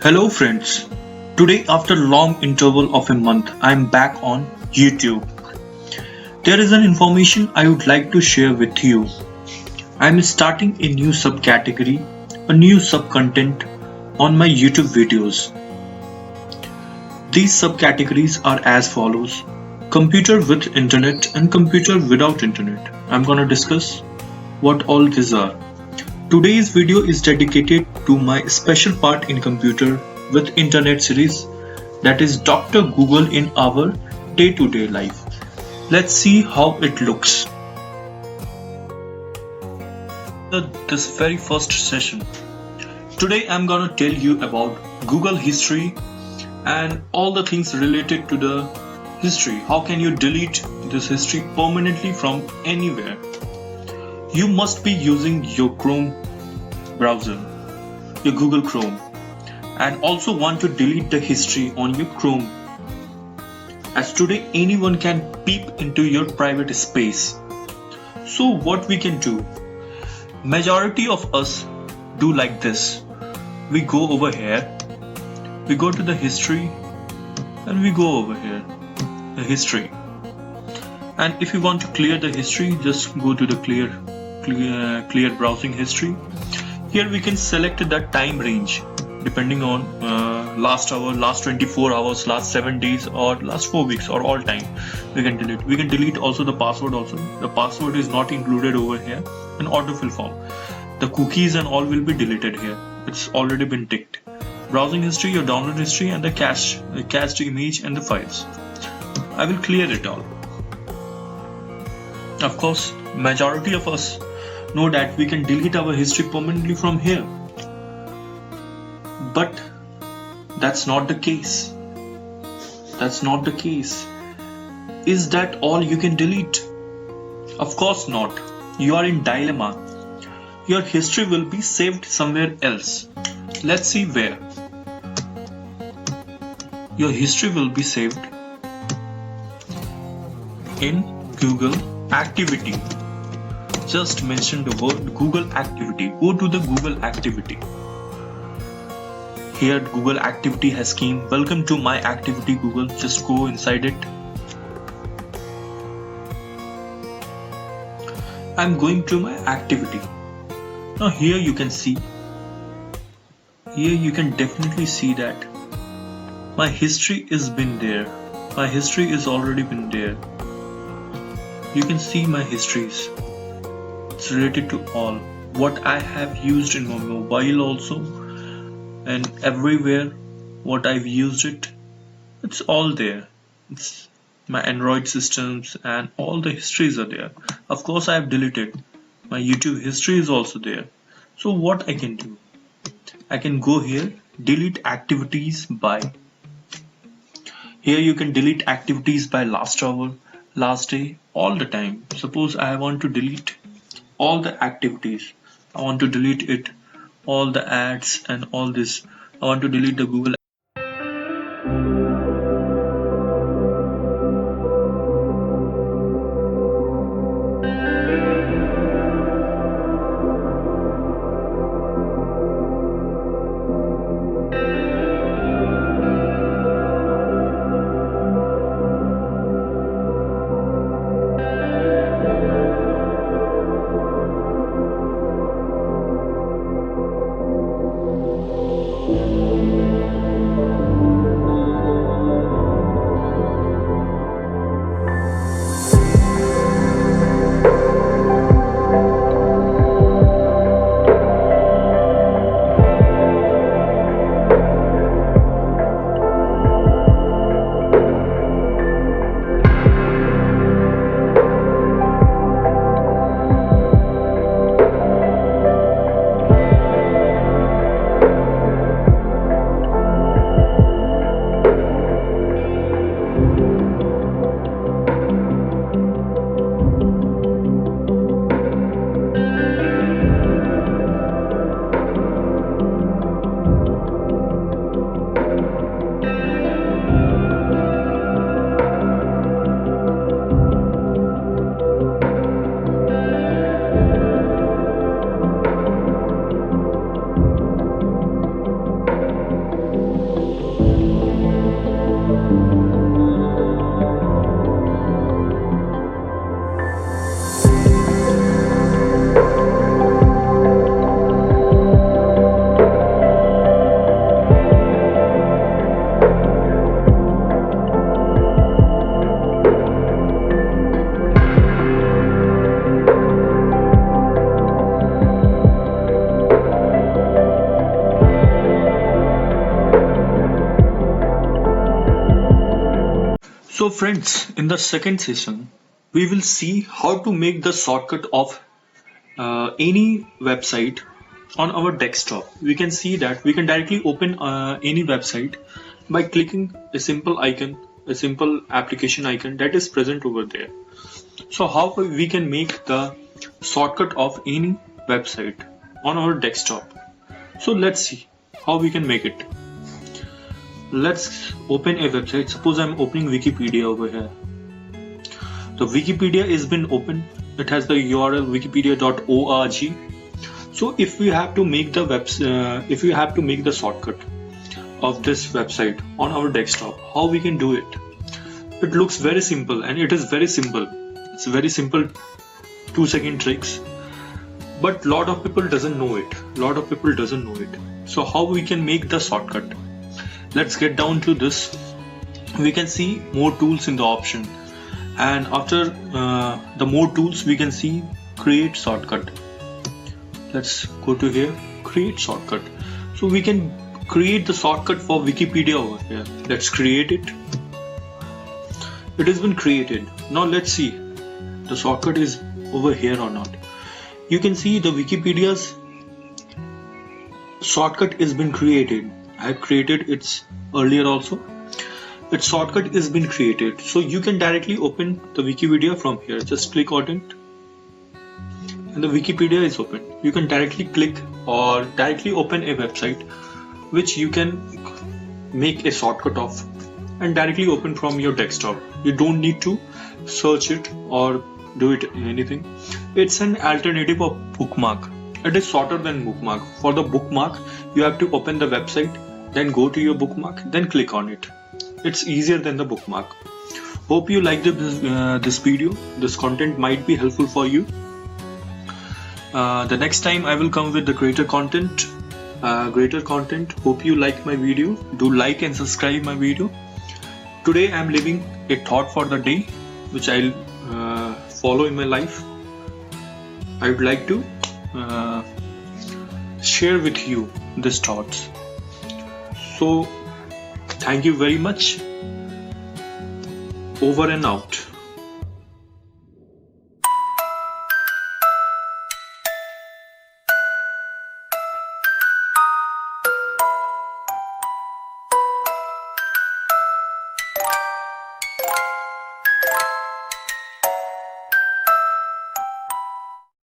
Hello friends. Today after long interval of a month I am back on YouTube. There is an information I would like to share with you. I am starting a new subcategory, a new sub-content on my YouTube videos. These subcategories are as follows: computer with internet and computer without internet. I'm gonna discuss what all these are. Today's video is dedicated to my special part in computer with internet series, that is Dr. Google in our day-to-day life. Let's see how it looks. This very first session. Today I'm gonna tell you about Google history and all the things related to the history. How can you delete this history permanently from anywhere? You must be using your Chrome browser, your Google Chrome, and also want to delete the history on your Chrome, as today anyone can peep into your private space. So what we can do? Majority of us do like this. We go over here, we go to the history, and we go over here, the history. And if you want to clear the history, just go to the clear browsing history. Here we can select the time range depending on last hour, last 24 hours, last 7 days, or last 4 weeks, or all time. We can delete. We can delete also the password also. The password is not included over here in autofill form. The cookies and all will be deleted here. It's already been ticked. Browsing history, your download history, and the cached image and the files. I will clear it all. Of course, majority of us know that we can delete our history permanently from here. But that's not the case. That's not the case. Is that all you can delete? Of course not. You are in dilemma. Your history will be saved somewhere else. Let's see where. Your history will be saved in Google Activity. Just mention the word Google Activity. Go to the Google Activity. Here Google Activity has came. Welcome to my activity, Google. Just go inside it. I'm going to my activity. Now here you can see. Here you can definitely see that my history is been there. My history is already been there. You can see my histories. It's related to all what I have used in my mobile also, and everywhere what I've used it, it's all there. It's my Android systems and all the histories are there. Of course I have deleted. My YouTube history is also there. So what I can do? I can go here, delete activities by. Here you can delete activities by last hour, last day, all the time. Suppose I want to delete all the activities. I want to delete it, all the ads and all this. I want to delete the Google. So friends, in the second session, we will see how to make the shortcut of any website on our desktop. We can see that we can directly open any website by clicking a simple icon, a simple application icon that is present over there. So how we can make the shortcut of any website on our desktop? So let's see how we can make it. Let's open a website. Suppose I'm opening Wikipedia over here. The Wikipedia has been opened. It has the URL wikipedia.org. So if we have to make the shortcut of this website on our desktop, how we can do it? It looks very simple, and it is very simple. It's very simple 2-second tricks, but lot of people doesn't know it. So how we can make the shortcut? Let's get down to this. We can see more tools in the option, and after the more tools we can see create shortcut. Let's go to here, create shortcut. So we can create the shortcut for Wikipedia over here. Let's create it. It has been created. Now let's see the shortcut is over here or not. You can see the Wikipedia's shortcut has been created. I have created it earlier also. Its shortcut has been created. So you can directly open the Wikipedia from here. Just click on it and the Wikipedia is open. You can directly click or directly open a website which you can make a shortcut of and directly open from your desktop. You don't need to search it or do it anything. It's an alternative of bookmark. It is shorter than bookmark. For the bookmark, you have to open the website, then go to your bookmark, then click on it. It's easier than the bookmark. Hope you liked this video. This content might be helpful for you. The next time I will come with the greater content. Hope you like my video. Do like and subscribe my video. Today I am leaving a thought for the day, which I'll follow in my life. I would like to share with you these thoughts. So thank you very much. Over and out.